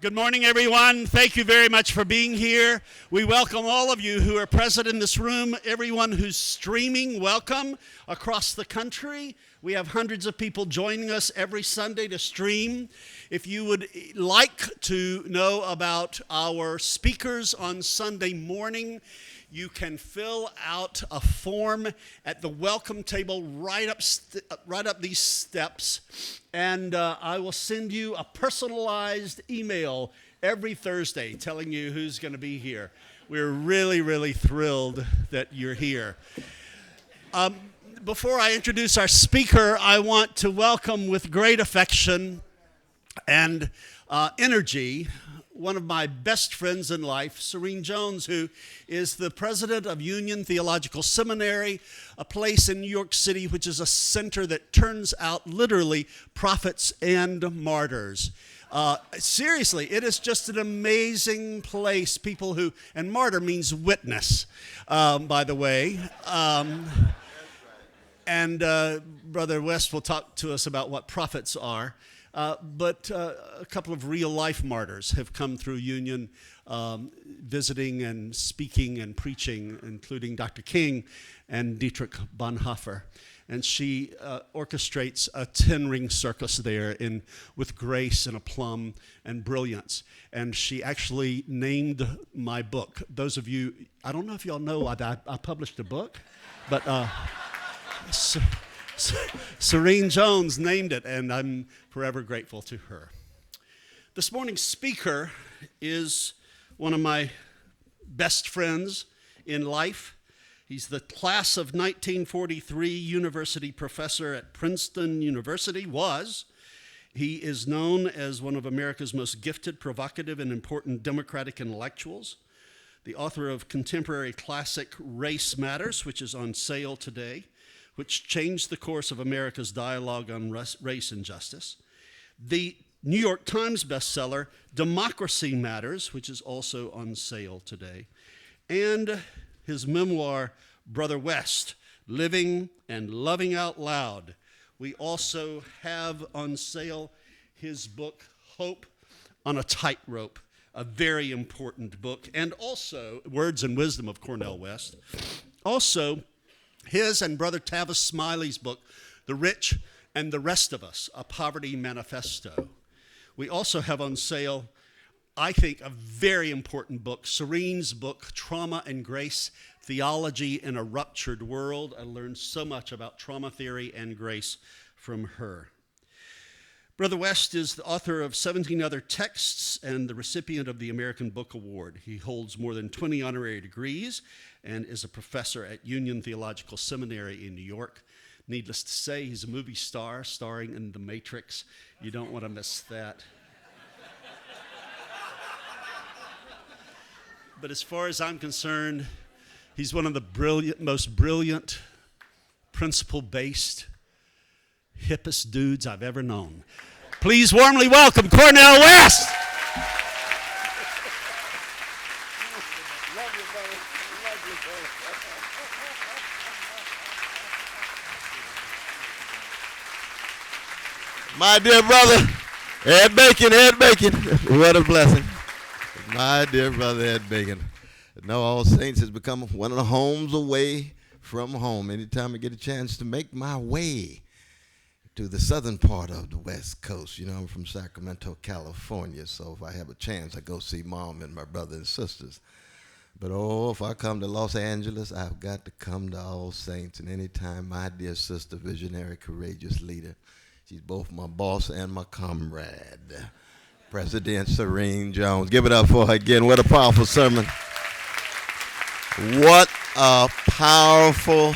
Good morning, everyone. Thank you very much for being here. We welcome all of you who are present in this room, everyone who's streaming, welcome across the country. We have hundreds of people joining us every Sunday to stream. If you would like to know about our speakers on Sunday morning, you can fill out a form at the welcome table right up these steps, and I will send you a personalized email every Thursday telling you who's going to be here. We're really, really thrilled that you're here. Before I introduce our speaker, I want to welcome with great affection and energy one of my best friends in life, Serene Jones, who is the president of Union Theological Seminary, a place in New York City which is a center that turns out literally prophets and martyrs. Seriously, it is just an amazing place. People who, and martyr means witness, by the way. And Brother West will talk to us about what prophets are. But a couple of real-life martyrs have come through Union, visiting and speaking and preaching, including Dr. King and Dietrich Bonhoeffer. And she orchestrates a 10-ring circus there with grace and aplomb and brilliance. And she actually named my book. Those of you, I don't know if y'all know I published a book, but Serene Jones named it, and I'm forever grateful to her. This morning's speaker is one of my best friends in life. He's the class of 1943 university professor at Princeton University, He is known as one of America's most gifted, provocative, and important democratic intellectuals, the author of contemporary classic Race Matters, which is on sale today, which changed the course of America's dialogue on race and justice. The New York Times bestseller, Democracy Matters, which is also on sale today. And his memoir, Brother West, Living and Loving Out Loud. We also have on sale his book, Hope on a Tightrope, a very important book, and also Words and Wisdom of Cornel West. Also, his and Brother Tavis Smiley's book, The Rich and the Rest of Us, A Poverty Manifesto. We also have on sale, I think, a very important book, Serene's book, Trauma and Grace, Theology in a Ruptured World. I learned so much about trauma theory and grace from her. Brother West is the author of 17 other texts and the recipient of the American Book Award. He holds more than 20 honorary degrees and is a professor at Union Theological Seminary in New York. Needless to say, he's a movie star starring in The Matrix. You don't want to miss that. But as far as I'm concerned, he's one of the most brilliant, principle-based, hippest dudes I've ever known. Please warmly welcome Cornel West. My dear brother, Ed Bacon. What a blessing. My dear brother, Ed Bacon. Now All Saints has become one of the homes away from home. Anytime I get a chance to make my way to the southern part of the West Coast. You know, I'm from Sacramento, California, so if I have a chance, I go see Mom and my brother and sisters. But if I come to Los Angeles, I've got to come to All Saints. And anytime my dear sister, visionary, courageous leader, she's both my boss and my comrade, President Serene Jones. Give it up for her again. What a powerful sermon. What a powerful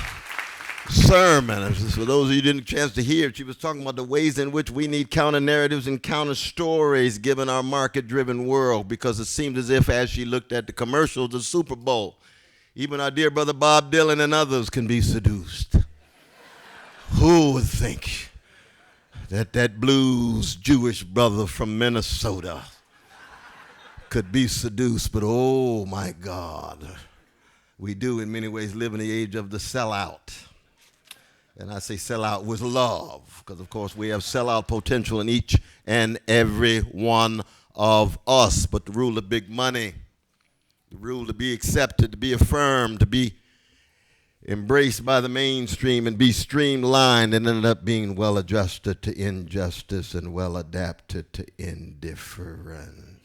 sermon. For those of you who didn't get a chance to hear it, she was talking about the ways in which we need counter narratives and counter stories given our market-driven world, because it seemed as if as she looked at the commercials, the Super Bowl, even our dear brother Bob Dylan and others can be seduced. Who would think that blues Jewish brother from Minnesota could be seduced? But oh my God, we do in many ways live in the age of the sellout. And I say sellout with love, because of course we have sellout potential in each and every one of us, but the rule of big money, the rule to be accepted, to be affirmed, to be embraced by the mainstream and be streamlined, and ended up being well adjusted to injustice and well adapted to indifference.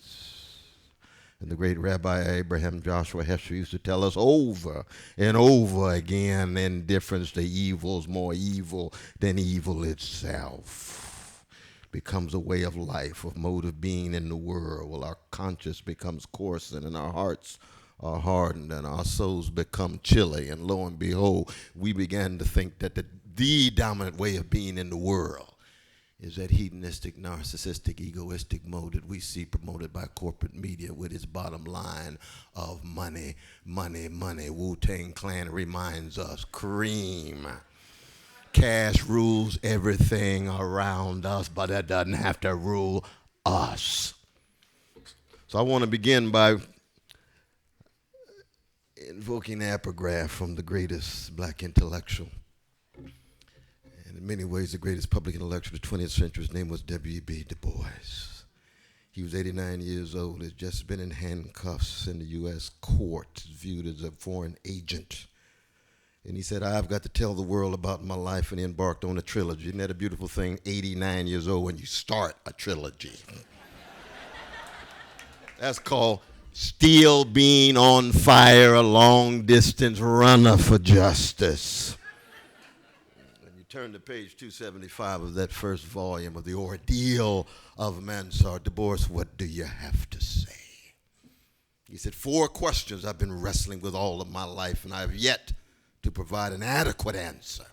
And the great Rabbi Abraham Joshua Heschel used to tell us over and over again, indifference to evil is more evil than evil itself. Becomes a way of life, a mode of being in the world. Well, our conscience becomes coarsened and our hearts are hardened and our souls become chilly. And lo and behold, we began to think that the dominant way of being in the world is that hedonistic, narcissistic, egoistic mode that we see promoted by corporate media with its bottom line of money, money, money. Wu-Tang Clan reminds us, cream. Cash rules everything around us, but it doesn't have to rule us. So I want to begin by invoking an epigraph from the greatest black intellectual, and in many ways the greatest public intellectual of the 20th century. His name was W.E.B. Du Bois. He was 89 years old, had just been in handcuffs in the U.S. court, viewed as a foreign agent. And he said, I've got to tell the world about my life, and he embarked on a trilogy. Isn't that a beautiful thing, 89 years old, when you start a trilogy? That's called still being on fire, a long-distance runner for justice. When you turn to page 275 of that first volume of The Ordeal of Mansard Du Bois, what do you have to say? He said, 4 questions I've been wrestling with all of my life, and I have yet to provide an adequate answer.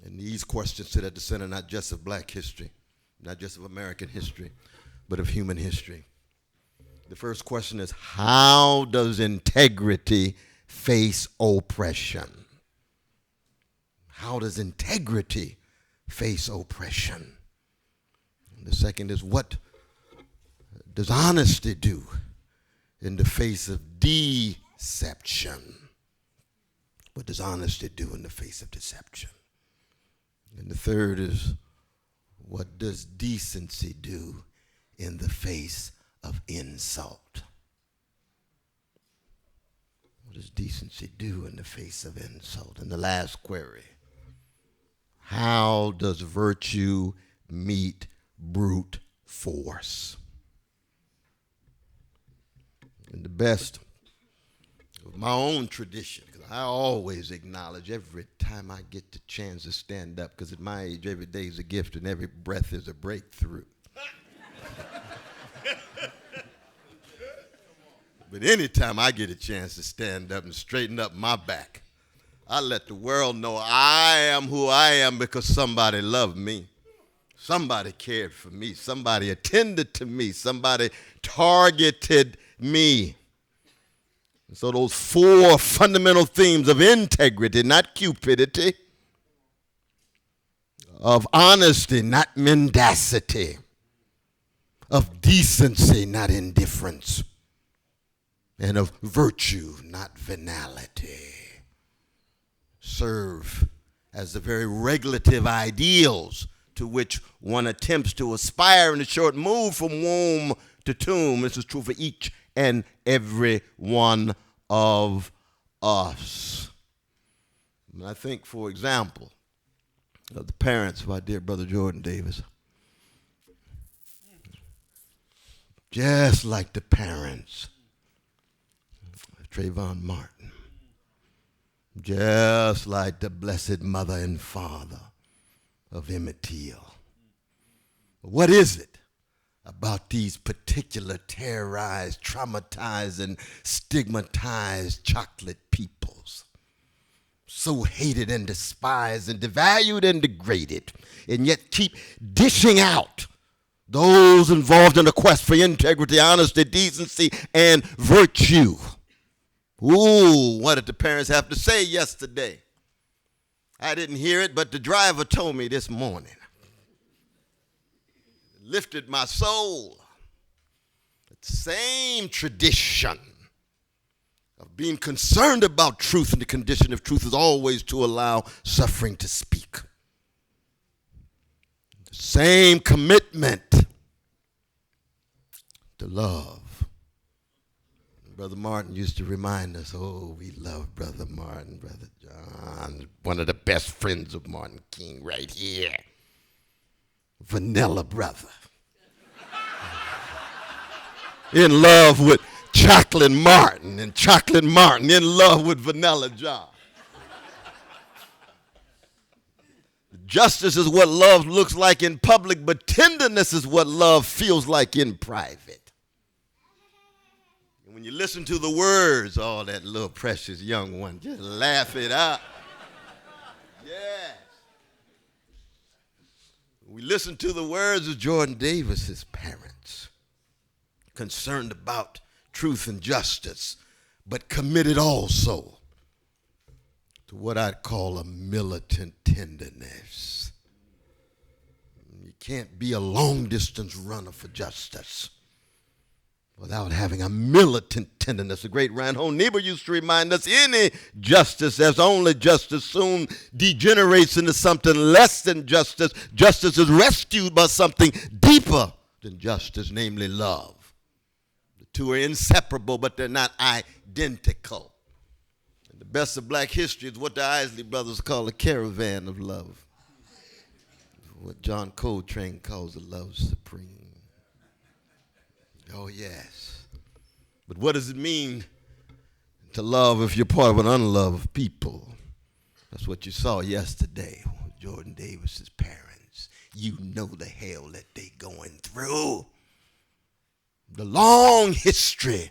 And these questions sit at the center not just of black history, not just of American history, but of human history. The first question is, how does integrity face oppression? How does integrity face oppression? And the second is, what does honesty do in the face of deception? What does honesty do in the face of deception? And the third is, what does decency do in the face of insult? What does decency do in the face of insult? And the last query, how does virtue meet brute force? And the best of my own tradition, because I always acknowledge every time I get the chance to stand up, because at my age, every day is a gift and every breath is a breakthrough. But anytime I get a chance to stand up and straighten up my back, I let the world know I am who I am because somebody loved me. Somebody cared for me. Somebody attended to me. Somebody targeted me. And so those 4 fundamental themes of integrity, not cupidity, of honesty, not mendacity, of decency, not indifference, and of virtue, not venality, serve as the very regulative ideals to which one attempts to aspire in the short move from womb to tomb. This is true for each and every one of us. And I think, for example, of the parents of our dear brother Jordan Davis. Just like the parents of Trayvon Martin. Just like the blessed mother and father of Emmett Till. What is it about these particular terrorized, traumatized, and stigmatized chocolate peoples? So hated and despised and devalued and degraded, and yet keep dishing out those involved in the quest for integrity, honesty, decency, and virtue. Ooh, what did the parents have to say yesterday? I didn't hear it, but the driver told me this morning. It lifted my soul. The same tradition of being concerned about truth, and the condition of truth is always to allow suffering to speak. The same commitment to love. Brother Martin used to remind us, oh, we love Brother Martin, Brother John, one of the best friends of Martin King right here. Vanilla Brother. In love with Chocolate Martin, and Chocolate Martin in love with Vanilla John. Justice is what love looks like in public, but tenderness is what love feels like in private. And when you listen to the words, oh, that little precious young one, just laugh it up. Yes. We listen to the words of Jordan Davis's parents, concerned about truth and justice, but committed also to what I'd call a militant tenderness. You can't be a long-distance runner for justice without having a militant tenderness. The great Reinhold Niebuhr used to remind us, any justice, as only justice, soon degenerates into something less than justice. Justice is rescued by something deeper than justice, namely love. The two are inseparable, but they're not identical. And the best of black history is what the Isley brothers call a caravan of love. What John Coltrane calls the love supreme. Oh, yes. But what does it mean to love if you're part of an unloved people? That's what you saw yesterday with Jordan Davis's parents. You know the hell that they going through. The long history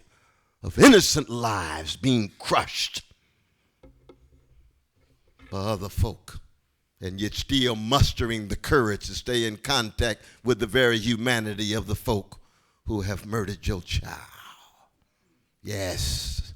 of innocent lives being crushed by other folk, and yet still mustering the courage to stay in contact with the very humanity of the folk who have murdered your child. Yes,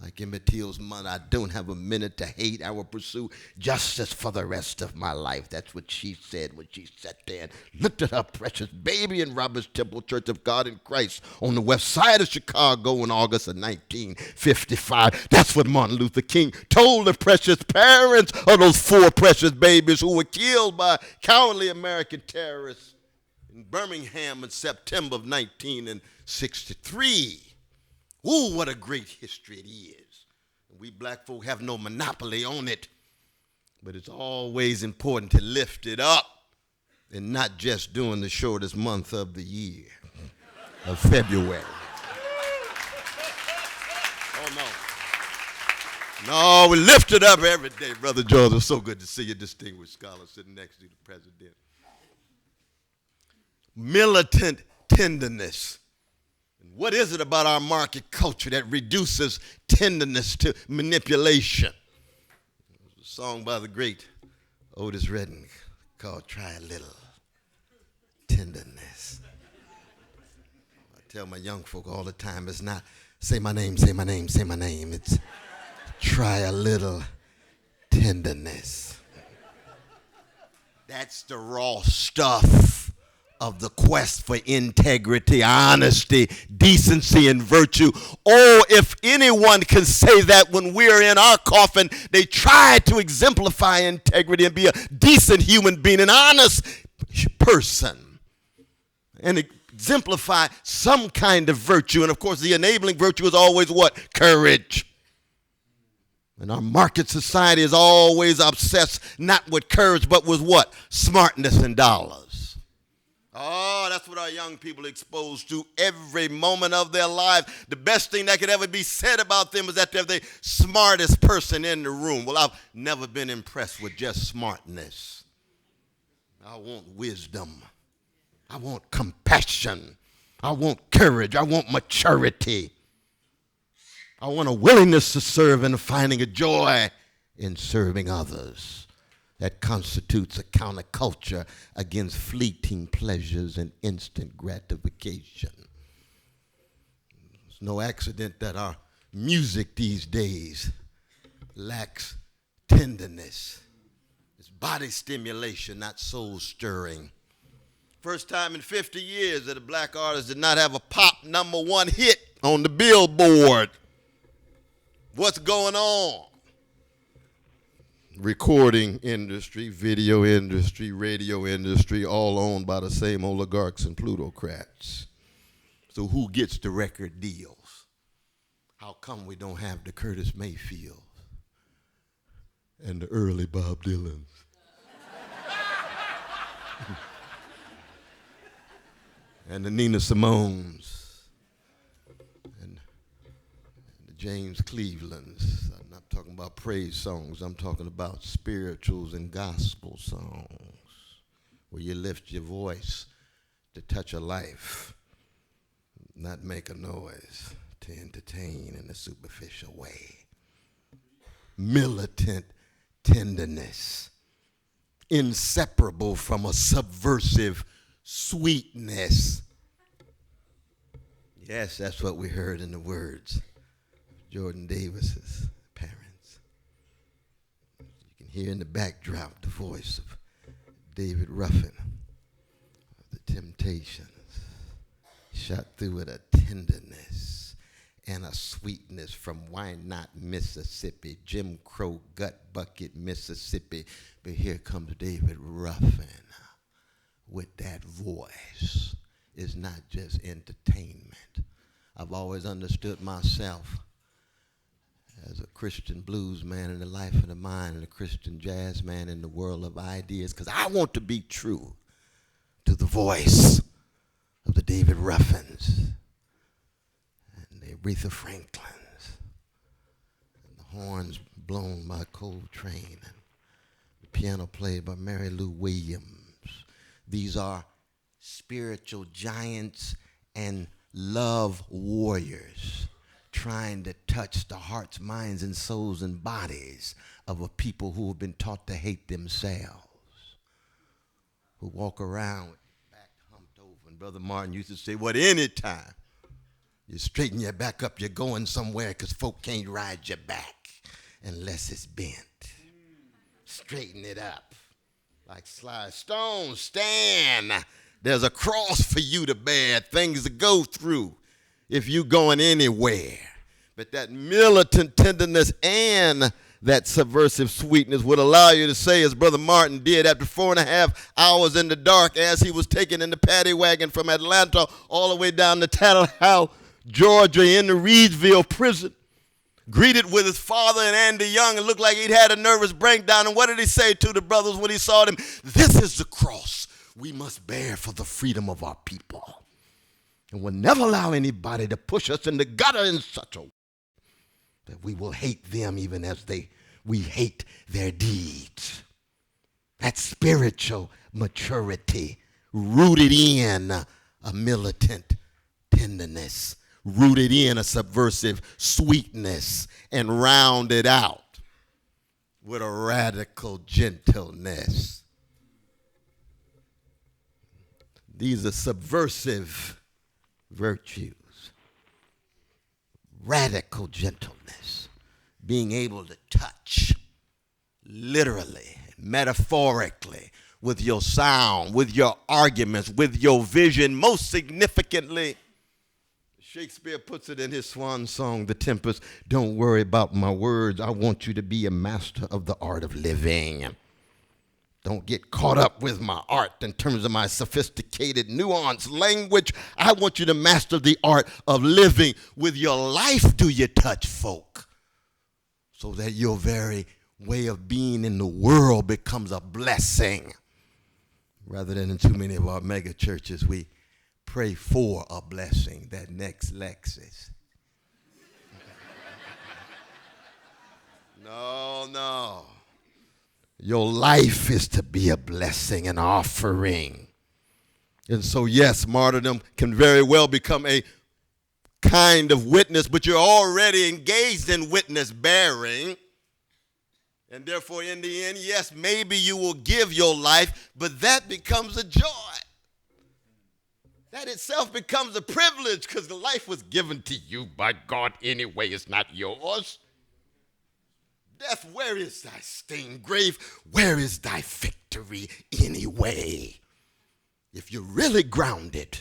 like Emmett Till's mother, I don't have a minute to hate. I will pursue justice for the rest of my life. That's what she said when she sat there and looked at her precious baby in Robert's Temple Church of God in Christ on the west side of Chicago in August of 1955. That's what Martin Luther King told the precious parents of those 4 precious babies who were killed by cowardly American terrorists in Birmingham in September of 1963. Ooh, what a great history it is. We black folk have no monopoly on it, but it's always important to lift it up and not just during the shortest month of the year, of February. Oh, no. No, we lift it up every day. Brother George, it's so good to see you, distinguished scholar, sitting next to the president. Militant tenderness. What is it about our market culture that reduces tenderness to manipulation? There's a song by the great Otis Redding called Try a Little Tenderness. I tell my young folk all the time, it's not say my name, say my name, say my name. It's try a little tenderness. That's the raw stuff of the quest for integrity, honesty, decency, and virtue. Or if anyone can say that when we're in our coffin, they try to exemplify integrity and be a decent human being, an honest person, and exemplify some kind of virtue. And of course, the enabling virtue is always what? Courage. And our market society is always obsessed not with courage, but with what? Smartness and dollars. Oh, that's what our young people are exposed to every moment of their lives. The best thing that could ever be said about them is that they're the smartest person in the room. Well, I've never been impressed with just smartness. I want wisdom. I want compassion. I want courage. I want maturity. I want a willingness to serve and finding a joy in serving others. That constitutes a counterculture against fleeting pleasures and instant gratification. It's no accident that our music these days lacks tenderness. It's body stimulation, not soul stirring. First time in 50 years that a black artist did not have a pop #1 hit on the Billboard. What's going on? Recording industry, video industry, radio industry, all owned by the same oligarchs and plutocrats. So who gets the record deals? How come we don't have the Curtis Mayfields and the early Bob Dylans? And the Nina Simones and the James Clevelands. I'm not talking about praise songs. I'm talking about spirituals and gospel songs where you lift your voice to touch a life, not make a noise, to entertain in a superficial way. Militant tenderness, inseparable from a subversive sweetness. Yes, that's what we heard in the words of Jordan Davis's parents. You can hear in the backdrop the voice of David Ruffin of the Temptations, shot through with a tenderness and a sweetness from Why Not Mississippi, Jim Crow gut bucket Mississippi. But here comes David Ruffin with that voice. Is not just entertainment. I've always understood myself as a Christian blues man in the life of the mind and a Christian jazz man in the world of ideas, because I want to be true to the voice of the David Ruffins and the Aretha Franklins and the horns blown by Coltrane and the piano played by Mary Lou Williams. These are spiritual giants and love warriors trying to touch the hearts, minds, and souls and bodies of a people who have been taught to hate themselves, who walk around with their back humped over. And Brother Martin used to say, what, anytime you straighten your back up, you're going somewhere, because folk can't ride your back unless it's bent. Straighten it up. Like Sly Stone, stand. There's a cross for you to bear, things to go through if you going anywhere. But that militant tenderness and that subversive sweetness would allow you to say, as Brother Martin did after 4.5 hours in the dark, as he was taken in the paddy wagon from Atlanta all the way down to Tattlehouse, Georgia, in the Reedsville prison, greeted with his father and Andy Young, and looked like he'd had a nervous breakdown. And what did he say to the brothers when he saw them? This is the cross we must bear for the freedom of our people. And we'll never allow anybody to push us in the gutter in such a way that we will hate them even as we hate their deeds. That's spiritual maturity, rooted in a militant tenderness, rooted in a subversive sweetness, and rounded out with a radical gentleness. These are subversive virtues. Radical gentleness, being able to touch literally, metaphorically, with your sound, with your arguments, with your vision. Most significantly, Shakespeare puts it in his swan song, The Tempest, don't worry about my words. I want you to be a master of the art of living. Don't get caught up with my art in terms of my sophisticated, nuanced language. I want you to master the art of living. With your life, do you touch folk so that your very way of being in the world becomes a blessing. Rather than in too many of our mega churches, we pray for a blessing, that next Lexus. No. Your life is to be a blessing, an offering. And so, yes, martyrdom can very well become a kind of witness, but you're already engaged in witness bearing. And therefore, in the end, yes, maybe you will give your life, but that becomes a joy. That itself becomes a privilege, because the life was given to you by God anyway. It's not yours. Death, where is thy sting? Grave, where is thy victory anyway? If you're really grounded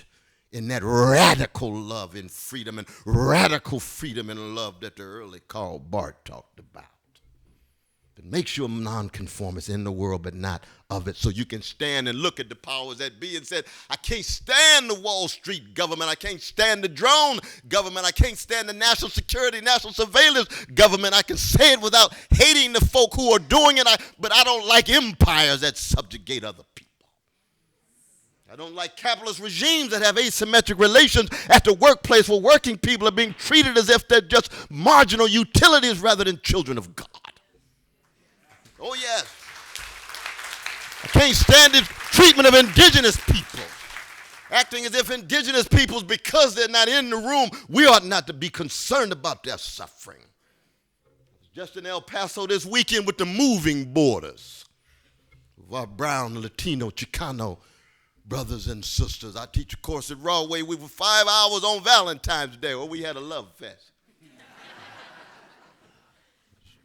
in that radical love and freedom, and radical freedom and love that the early Karl Barth talked about. that makes you a nonconformist in the world but not of it. So you can stand and look at the powers that be and say, I can't stand the Wall Street government. I can't stand the drone government. I can't stand the national security, national surveillance government. I can say it without hating the folk who are doing it, but I don't like empires that subjugate other people. I don't like capitalist regimes that have asymmetric relations at the workplace where working people are being treated as if they're just marginal utilities rather than children of God. Oh, yes. I can't stand the treatment of indigenous people, acting as if indigenous peoples, because they're not in the room, we ought not to be concerned about their suffering. Just in El Paso this weekend with the moving borders of our brown, Latino, Chicano brothers and sisters. I teach a course at Rawway. We were 5 hours on Valentine's Day where we had a love fest.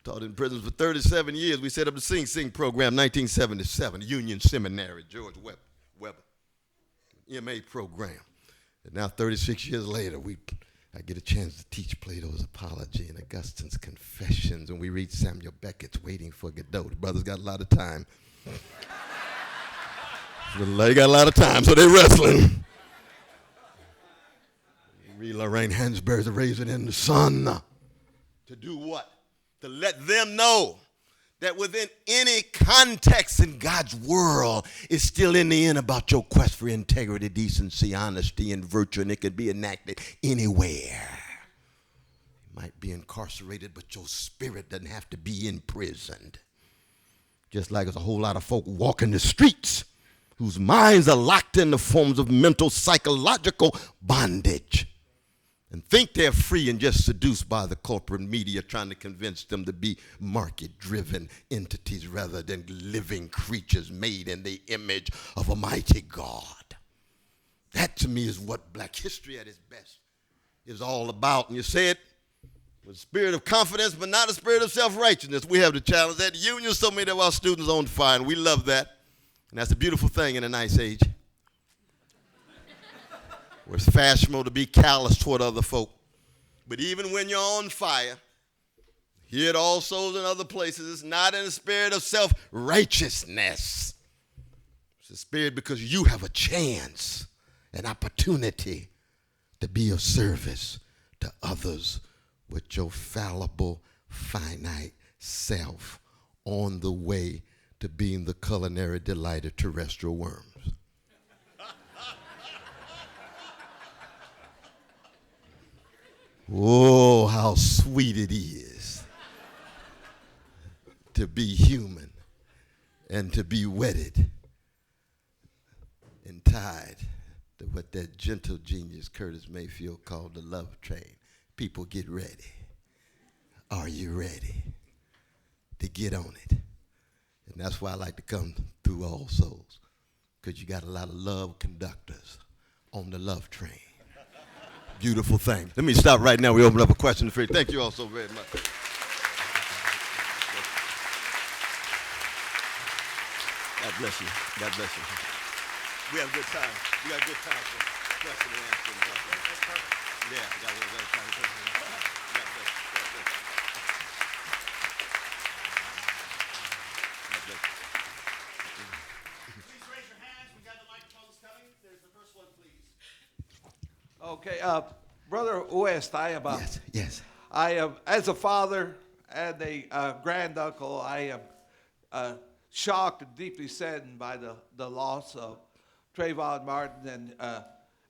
Taught in prisons for 37 years. We set up the Sing program, 1977, Union Seminary, George Weber, MA program. And now 36 years later, I get a chance to teach Plato's Apology and Augustine's Confessions, and we read Samuel Beckett's Waiting for Godot. The brothers got a lot of time. They got a lot of time, so they're wrestling. Read Lorraine Hansberry's The Raisin in the Sun. To do what? To let them know that within any context in God's world, it's still in the end about your quest for integrity, decency, honesty, and virtue, and it could be enacted anywhere. You might be incarcerated, but your spirit doesn't have to be imprisoned. Just like there's a whole lot of folk walking the streets whose minds are locked in the forms of mental, psychological bondage and think they're free and just seduced by the corporate media trying to convince them to be market-driven entities rather than living creatures made in the image of a mighty God. That, to me, is what black history at its best is all about. And you say it with a spirit of confidence, but not a spirit of self-righteousness. We have the challenge at the union. So many of our students on fire, and we love that. And that's a beautiful thing in a nice age, where it's fashionable to be callous toward other folk. But even when you're on fire, here at All Souls and other places, it's not in a spirit of self-righteousness. It's a spirit because you have a chance, an opportunity to be of service to others with your fallible, finite self on the way to being the culinary delight of terrestrial worms. Oh, how sweet it is to be human and to be wedded and tied to what that gentle genius Curtis Mayfield called the love train. People, get ready. Are you ready to get on it? And that's why I like to come through All Souls, because you got a lot of love conductors on the love train. Beautiful thing. Let me stop right now. We open up a question for you. Thank you all so very much. God bless you. God bless you. We have a good time. We got a good time for question and answer. Yeah, God bless you. God bless you. Please raise your hands. We got the microphones coming. There's the first one, please. Okay, Brother West, Yes. I am, as a father and a granduncle, I am shocked and deeply saddened by the loss of Trayvon Martin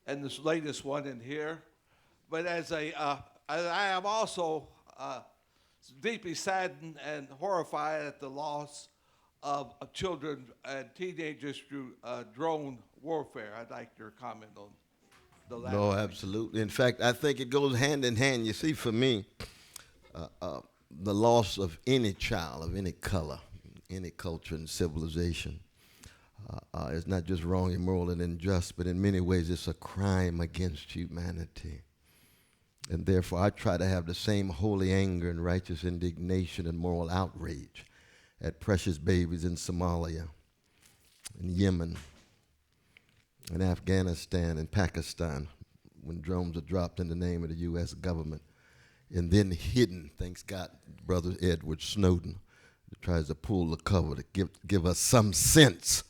and this latest one in here. But I am also deeply saddened and horrified at the loss of children and teenagers through drone warfare. I'd like your comment on the latter. No, absolutely. In fact, I think it goes hand in hand. You see, for me, the loss of any child of any color, any culture and civilization is not just wrong, immoral, and unjust, but in many ways it's a crime against humanity. And therefore, I try to have the same holy anger and righteous indignation and moral outrage at precious babies in Somalia, in Yemen, in Afghanistan, and Pakistan, when drones are dropped in the name of the U.S. government, and then hidden, thanks God, Brother Edward Snowden, that tries to pull the cover to give us some sense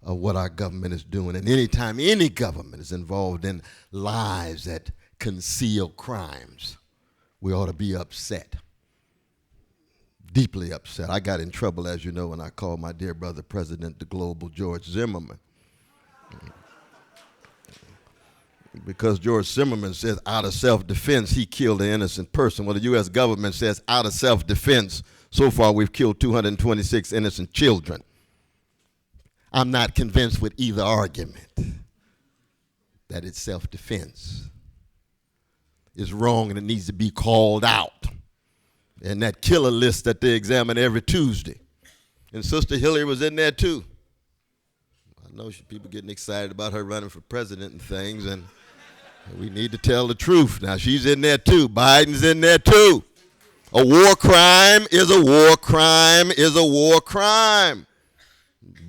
of what our government is doing. And anytime any government is involved in lies that conceal crimes, we ought to be upset, deeply upset. I got in trouble, as you know, when I called my dear brother President the Global George Zimmerman. Because George Zimmerman says out of self-defense, he killed an innocent person. Well, the U.S. government says out of self-defense, so far we've killed 226 innocent children. I'm not convinced with either argument that it's self-defense. It's wrong and it needs to be called out. And that killer list that they examine every Tuesday. And Sister Hillary was in there too. I know people getting excited about her running for president and things, and we need to tell the truth. Now, she's in there too. Biden's in there too. A war crime is a war crime is a war crime.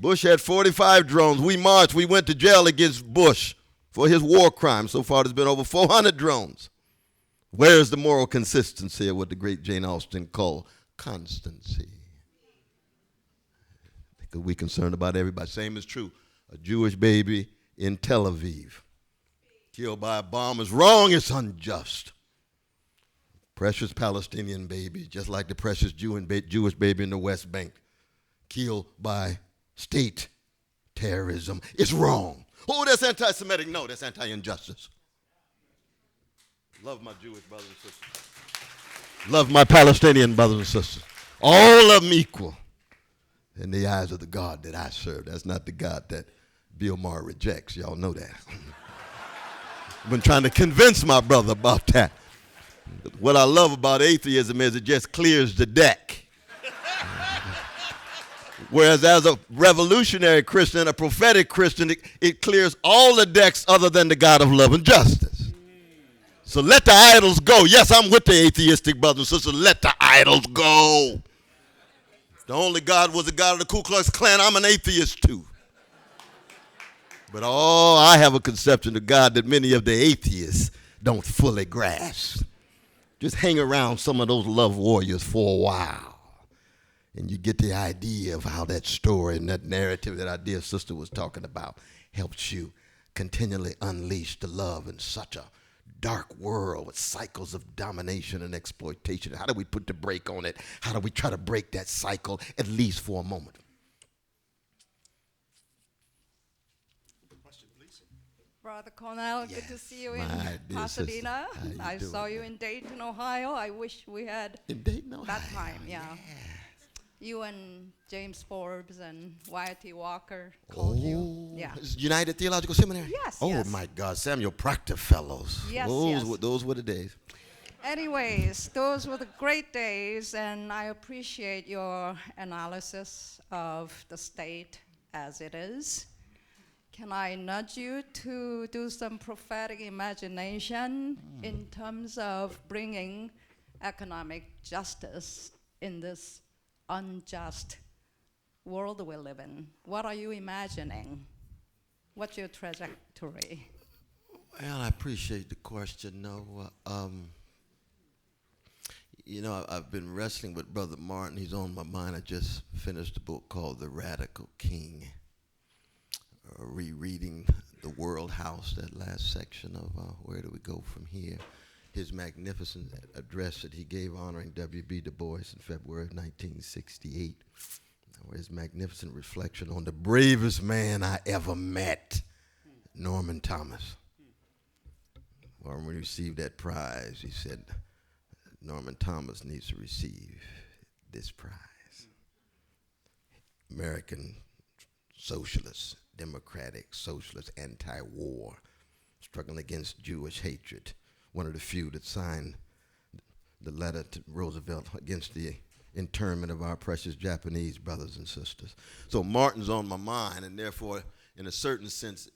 Bush had 45 drones. We marched. We went to jail against Bush for his war crime. So far, there's been over 400 drones. Where is the moral consistency of what the great Jane Austen called constancy? Because we're concerned about everybody. Same is true. A Jewish baby in Tel Aviv killed by a bomb is wrong. It's unjust. Precious Palestinian baby, just like the precious Jewish baby in the West Bank, killed by state terrorism. It's wrong. Oh, that's anti-Semitic. No, that's anti-injustice. Love my Jewish brothers and sisters. Love my Palestinian brothers and sisters. All of them equal in the eyes of the God that I serve. That's not the God that Bill Maher rejects. Y'all know that. I've been trying to convince my brother about that. What I love about atheism is it just clears the deck. Whereas as a revolutionary Christian, a prophetic Christian, it clears all the decks other than the God of love and justice. So let the idols go. Yes, I'm with the atheistic brothers and sisters. Let the idols go. If the only God was the God of the Ku Klux Klan, I'm an atheist too. But I have a conception of God that many of the atheists don't fully grasp. Just hang around some of those love warriors for a while, and you get the idea of how that story and that narrative that our dear sister was talking about helps you continually unleash the love in such a dark world with cycles of domination and exploitation. How do we put the brake on it? How do we try to break that cycle, at least for a moment? Question, please. Brother Cornel, Yes, good to see you in my dear Pasadena. sister. How you I doing? saw you in Dayton, Ohio. I wish we had In Dayton, Ohio. that time, yeah. You and James Forbes and Wyatt Walker called you. Yeah. It's United Theological Seminary? Yes, Oh, yes. my God, Samuel Proctor Fellows. Yes, those, yes. those were the days. Anyways, those were the great days, and I appreciate your analysis of the state as it is. Can I nudge you to do some prophetic imagination in terms of bringing economic justice in this unjust world we live in? What are you imagining? What's your trajectory? Well, I appreciate the question. No, I've been wrestling with Brother Martin. He's on my mind. I just finished a book called The Radical King, rereading The World House, that last section of Where Do We Go From Here? His magnificent address that he gave honoring W.B. Du Bois in February of 1968, his magnificent reflection on the bravest man I ever met, Norman Thomas. When we received that prize, he said, Norman Thomas needs to receive this prize. American socialist, democratic socialist, anti-war, struggling against Jewish hatred. One of the few that signed the letter to Roosevelt against the internment of our precious Japanese brothers and sisters. So Martin's on my mind, and therefore, in a certain sense,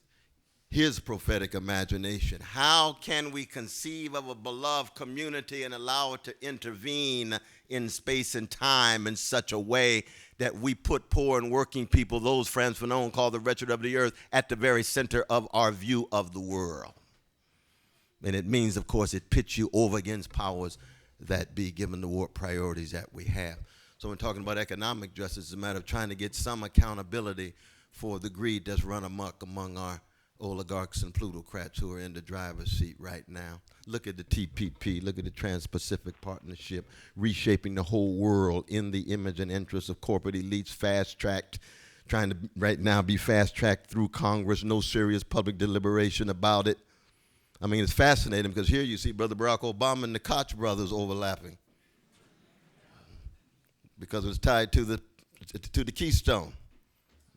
his prophetic imagination. How can we conceive of a beloved community and allow it to intervene in space and time in such a way that we put poor and working people, those Frantz Fanon called the wretched of the earth, at the very center of our view of the world? And it means, of course, it pits you over against powers that be, given the war priorities that we have. So when talking about economic justice, it's a matter of trying to get some accountability for the greed that's run amok among our oligarchs and plutocrats who are in the driver's seat right now. Look at the TPP, look at the Trans-Pacific Partnership, reshaping the whole world in the image and interest of corporate elites, fast-tracked, trying to right now be fast-tracked through Congress, no serious public deliberation about it. I mean, it's fascinating because here you see Brother Barack Obama and the Koch brothers overlapping because it was tied to the Keystone.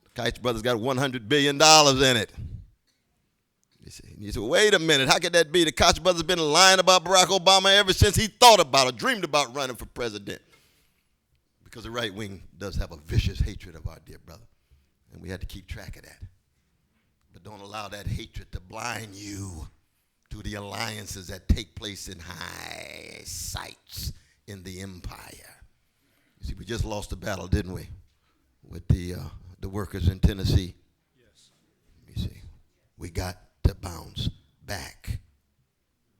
The Koch brothers got $100 billion in it. You say, wait a minute, how could that be? The Koch brothers have been lying about Barack Obama ever since he thought about or dreamed about running for president. Because the right wing does have a vicious hatred of our dear brother. And we had to keep track of that. But don't allow that hatred to blind you to the alliances that take place in high sights in the empire. You see, we just lost the battle, didn't we? With the workers in Tennessee. Yes. You see, we got to bounce back.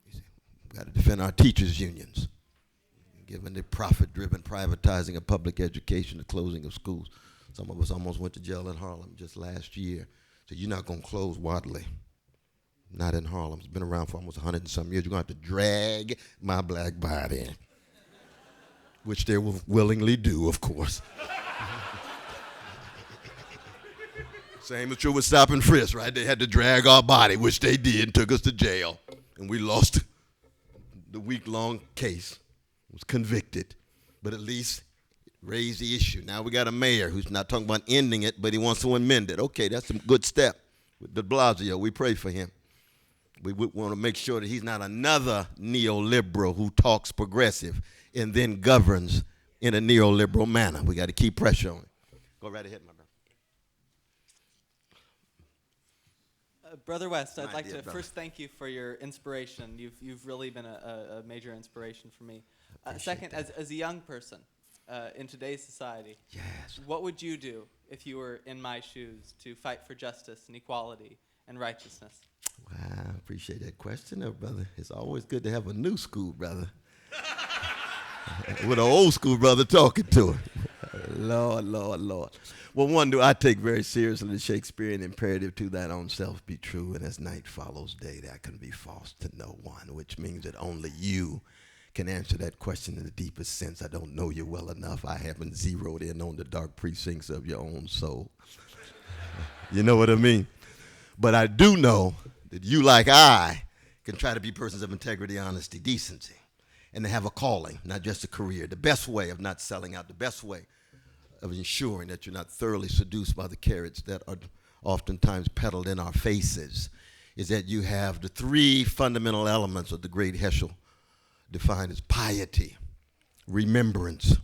You see, we got to defend our teachers' unions. Given the profit-driven privatizing of public education, the closing of schools. Some of us almost went to jail in Harlem just last year. So you're not going to close Wadley. Not in Harlem. It's been around for almost 100 and some years. You're going to have to drag my black body, which they will willingly do, of course. Same is true with stop and frisk, right? They had to drag our body, which they did, and took us to jail. And we lost the week-long case. Was convicted, but at least raised the issue. Now we got a mayor who's not talking about ending it, but he wants to amend it. Okay, that's a good step. With de Blasio, we pray for him. We want to make sure that he's not another neoliberal who talks progressive and then governs in a neoliberal manner. We got to keep pressure on him. Go right ahead, my brother. Brother West, I'd like to brother. first thank you for your inspiration. You've really been a major inspiration for me. Second, as a young person in today's society, Yes. what would you do if you were in my shoes to fight for justice and equality and righteousness? Wow, I appreciate that question, brother. It's always good to have a new school brother with an old school brother talking to her. Lord, Lord, Lord. Well, one, do I take very seriously the Shakespearean imperative to thine own self be true, and as night follows day, that can be false to no one, which means that only you can answer that question in the deepest sense. I don't know you well enough. I haven't zeroed in on the dark precincts of your own soul. You know what I mean? But I do know that you, like I, can try to be persons of integrity, honesty, decency, and to have a calling, not just a career. The best way of not selling out, the best way of ensuring that you're not thoroughly seduced by the carrots that are oftentimes peddled in our faces is that you have the three fundamental elements of the great Heschel defined as piety, remembrance.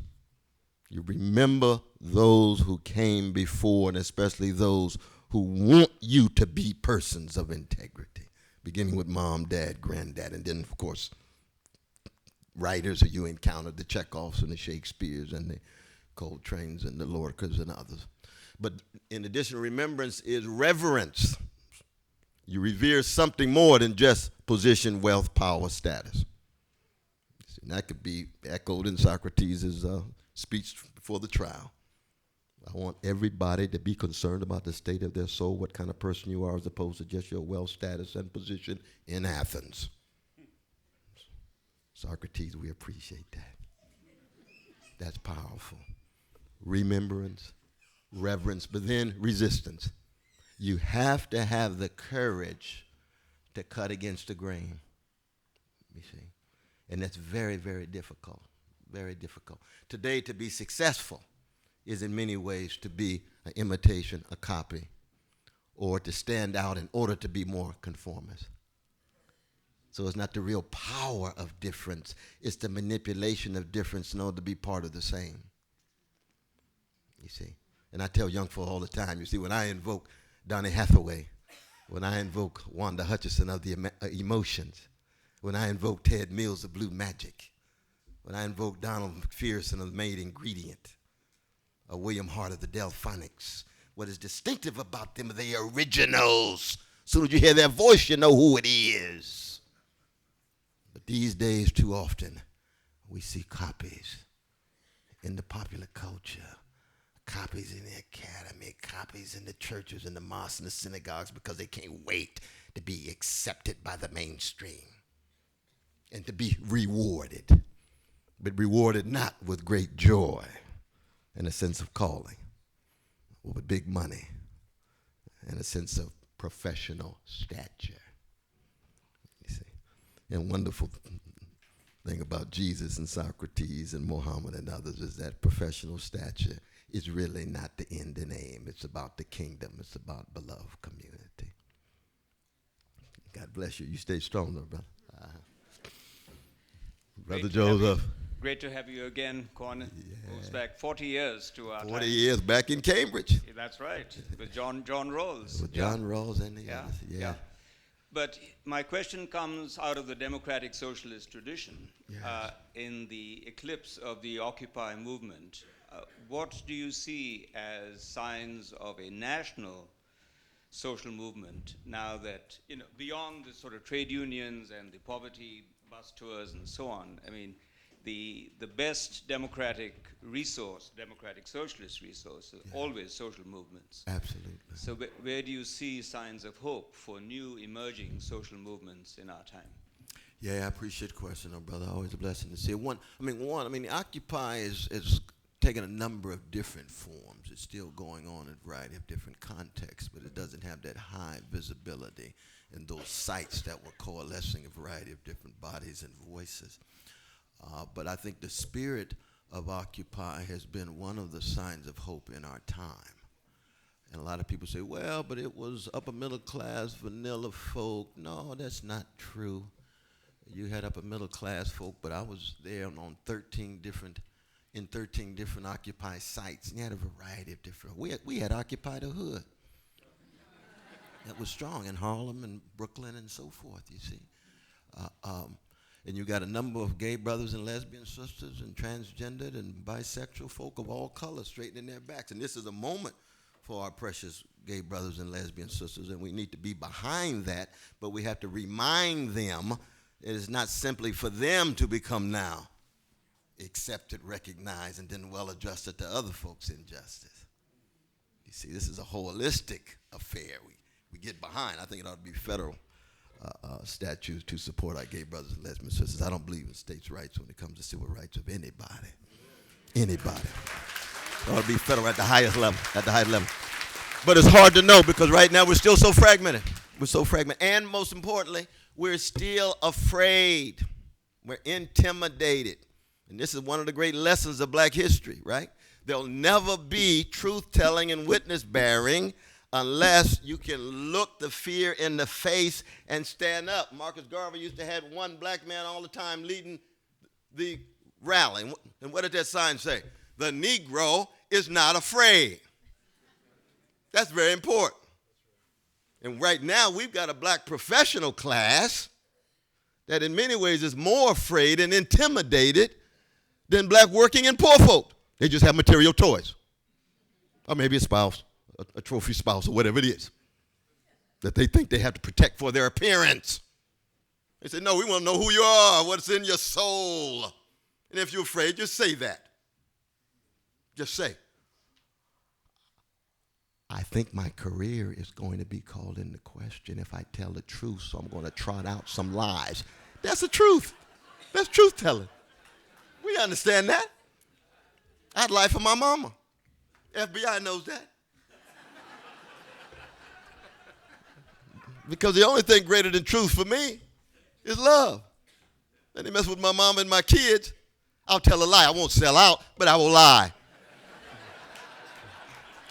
You remember those who came before, and especially those who want you to be persons of integrity, beginning with mom, dad, granddad, and then, of course, writers who you encountered, the Chekhovs and the Shakespeares and the Coltrane's and the Lorcas and others. But in addition, remembrance is reverence. You revere something more than just position, wealth, power, status. And that could be echoed in Socrates' speech before the trial. I want everybody to be concerned about the state of their soul, what kind of person you are, as opposed to just your wealth, status, and position in Athens. Socrates, we appreciate that. That's powerful. Remembrance, reverence, but then resistance. You have to have the courage to cut against the grain, you see. And that's very, very difficult, very difficult. Today, to be successful is in many ways to be an imitation, a copy, or to stand out in order to be more conformist. So it's not the real power of difference, it's the manipulation of difference in order to be part of the same. You see? And I tell young folk all the time, you see, when I invoke Donny Hathaway, when I invoke Wanda Hutchison of the emotions, when I invoke Ted Mills of Blue Magic, when I invoke Donald McPherson of the Maid Ingredient, or William Hart of the Delphonics, what is distinctive about them are they originals. As soon as you hear their voice, you know who it is. But these days, too often, we see copies in the popular culture, copies in the academy, copies in the churches and the mosques and the synagogues because they can't wait to be accepted by the mainstream and to be rewarded, but rewarded not with great joy and a sense of calling, or with big money and a sense of professional stature. You see, and wonderful thing about Jesus and Socrates and Muhammad and others is that professional stature is really not the end and aim. It's about the kingdom. It's about beloved community. God bless you. You stay strong, though, brother. Brother Joseph. Great to have you again, Cornel. It goes back 40 years to our 40 time. years back in Cambridge. That's right, with John Rawls. With John Rawls and the others. Yeah. But my question comes out of the democratic socialist tradition. Yes. In the eclipse of the Occupy movement, what do you see as signs of a national social movement now that, beyond the sort of trade unions and the poverty bus tours and so on, I mean, the best democratic socialist resource, always social movements. Absolutely. So where do you see signs of hope for new emerging social movements in our time? Yeah, I appreciate the question, brother. Always a blessing to see it. The Occupy is taking a number of different forms. It's still going on in a variety of different contexts, but it doesn't have that high visibility in those sites that were coalescing a variety of different bodies and voices. But I think the spirit of Occupy has been one of the signs of hope in our time. And a lot of people say, well, but it was upper middle class, vanilla folk. No, that's not true. You had upper middle class folk, but I was there on 13 different Occupy sites, and you had a variety of different. We had Occupy the Hood. That was strong in Harlem and Brooklyn and so forth, you see. And you got a number of gay brothers and lesbian sisters and transgendered and bisexual folk of all colors straightening their backs. And this is a moment for our precious gay brothers and lesbian sisters, and we need to be behind that, but we have to remind them it is not simply for them to become now accepted, recognized, and then well-adjusted to other folks' injustice. You see, this is a holistic affair we get behind. I think it ought to be federal statutes to support our gay brothers and lesbian sisters. I don't believe in states' rights when it comes to civil rights of anybody. Anybody. It ought to be federal at the highest level, But it's hard to know because right now we're still so fragmented. We're so fragmented. And most importantly, we're still afraid. We're intimidated. And this is one of the great lessons of black history, right? There'll never be truth-telling and witness-bearing unless you can look the fear in the face and stand up. Marcus Garvey used to have one black man all the time leading the rally. And what did that sign say? The Negro is not afraid. That's very important. And right now we've got a black professional class that in many ways is more afraid and intimidated than black working and poor folk. They just have material toys. Or maybe a spouse, a trophy spouse, or whatever it is that they think they have to protect for their appearance. They say, no, we want to know who you are, what's in your soul. And if you're afraid, just say that. Just say, I think my career is going to be called into question if I tell the truth, so I'm going to trot out some lies. That's the truth. That's truth telling. We understand that. I'd lie for my mama. FBI knows that. Because the only thing greater than truth for me is love. And they mess with my mama and my kids, I'll tell a lie. I won't sell out, but I will lie.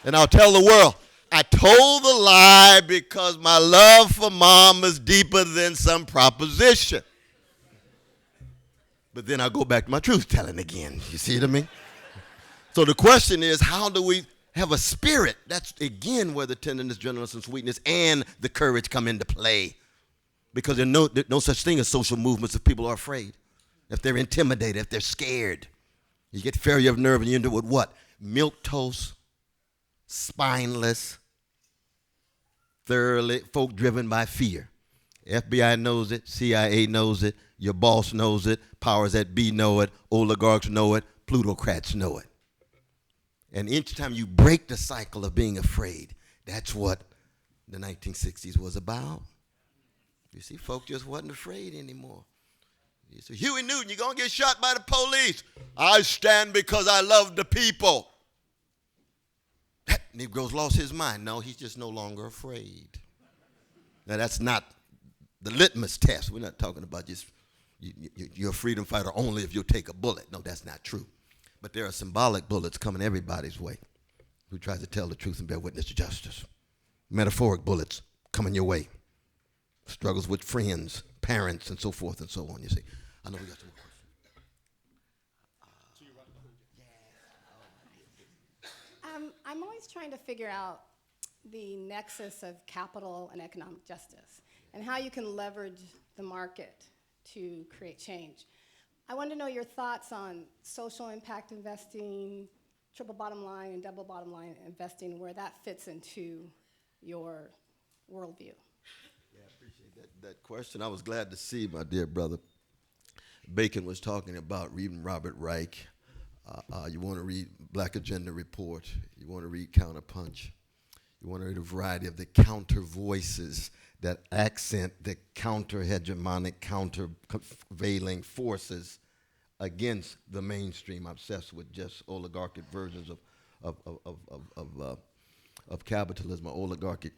And I'll tell the world, I told the lie because my love for mom is deeper than some proposition. But then I'll go back to my truth telling again. You see what I mean? So the question is, how do we have a spirit? That's, again, where the tenderness, gentleness, and sweetness and the courage come into play. Because there's no such thing as social movements if people are afraid, if they're intimidated, if they're scared. You get failure of nerve and you end up with what? Milquetoast, spineless, thoroughly folk driven by fear. FBI knows it, CIA knows it, your boss knows it, powers that be know it, oligarchs know it, plutocrats know it. And each time you break the cycle of being afraid, that's what the 1960s was about. You see, folk just wasn't afraid anymore. You see, Huey Newton, you're going to get shot by the police. I stand because I love the people. That Negro's lost his mind. No, he's just no longer afraid. Now, that's not the litmus test. We're not talking about just you're a freedom fighter only if you'll take a bullet. No, that's not true. But there are symbolic bullets coming everybody's way who tries to tell the truth and bear witness to justice. Metaphoric bullets coming your way. Struggles with friends, parents, and so forth and so on, you see. I know we got some more questions. I'm always trying to figure out the nexus of capital and economic justice and how you can leverage the market to create change. I want to know your thoughts on social impact investing, triple bottom line and double bottom line investing, where that fits into your worldview. Yeah, I appreciate that question. I was glad to see my dear brother Bacon was talking about reading Robert Reich. You want to read Black Agenda Report. You want to read Counterpunch. You want to read a variety of the counter voices that accent the counter-hegemonic, countervailing forces against the mainstream obsessed with just oligarchic versions of capitalism, or oligarchic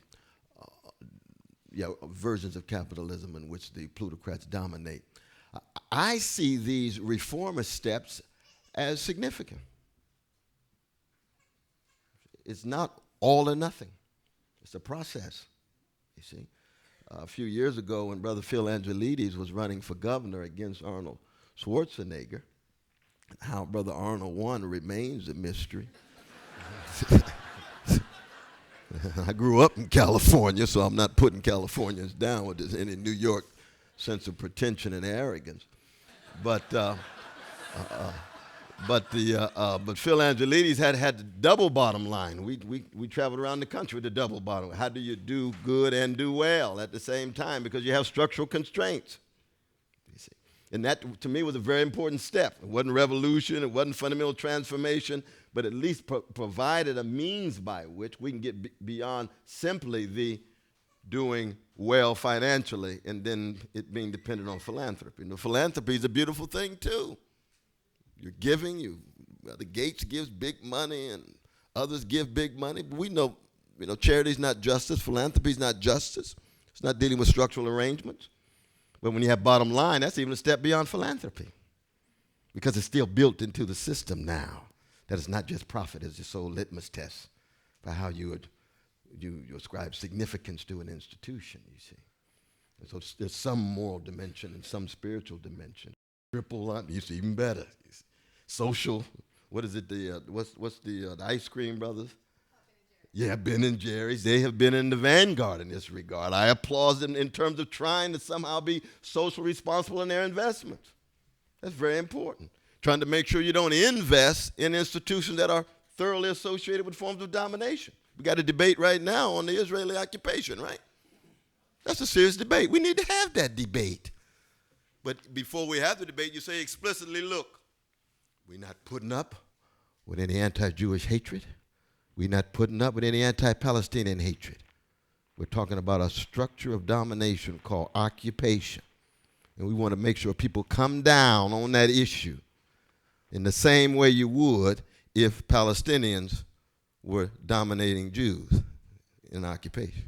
versions of capitalism in which the plutocrats dominate. I see these reformist steps as significant. It's not all or nothing. It's a process, you see. A few years ago when Brother Phil Angelides was running for governor against Arnold Schwarzenegger, how Brother Arnold won remains a mystery. I grew up in California, so I'm not putting Californians down with this, any New York sense of pretension and arrogance. But Phil Angelides had the double bottom line. We traveled around the country with the double bottom. How do you do good and do well at the same time? Because you have structural constraints. You see. And that, to me, was a very important step. It wasn't revolution. It wasn't fundamental transformation, but at least provided a means by which we can get beyond simply the doing well financially and then it being dependent on philanthropy. And philanthropy is a beautiful thing, too. You're giving, the Gates gives big money and others give big money. But we know, charity is not justice. Philanthropy is not justice. It's not dealing with structural arrangements. But when you have bottom line, that's even a step beyond philanthropy because it's still built into the system now. That it's not just profit, it's just sole litmus test for how you ascribe significance to an institution, you see. And so there's some moral dimension and some spiritual dimension. Triple line, you see, even better. Social, what is it, what's the ice cream brothers? Yeah, Ben and Jerry's. They have been in the vanguard in this regard. I applaud them in terms of trying to somehow be socially responsible in their investments. That's very important. Trying to make sure you don't invest in institutions that are thoroughly associated with forms of domination. We got a debate right now on the Israeli occupation, right? That's a serious debate. We need to have that debate. But before we have the debate, you say explicitly, look, we're not putting up with any anti-Jewish hatred. We're not putting up with any anti-Palestinian hatred. We're talking about a structure of domination called occupation. And we want to make sure people come down on that issue in the same way you would if Palestinians were dominating Jews in occupation.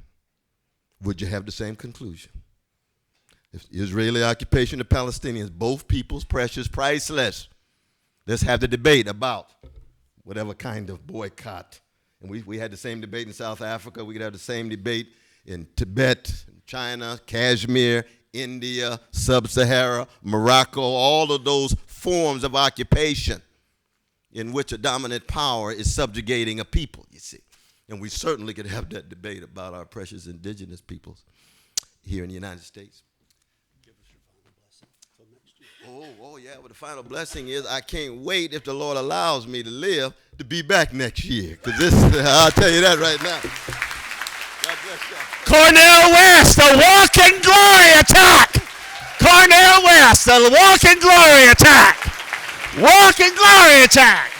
Would you have the same conclusion? If Israeli occupation, the Palestinians, both peoples, precious, priceless. Let's have the debate about whatever kind of boycott. And we had the same debate in South Africa. We could have the same debate in Tibet, China, Kashmir, India, Sub-Sahara, Morocco, all of those forms of occupation in which a dominant power is subjugating a people, you see. And we certainly could have that debate about our precious indigenous peoples here in the United States. Give us your final blessing for next year. Oh, yeah, well, the final blessing is I can't wait, if the Lord allows me to live, to be back next year. Because this, I'll tell you that right now. God bless you. Cornel West, the Walking Glory Attack! Cornel West, the Walking Glory Attack! Walking glory attack.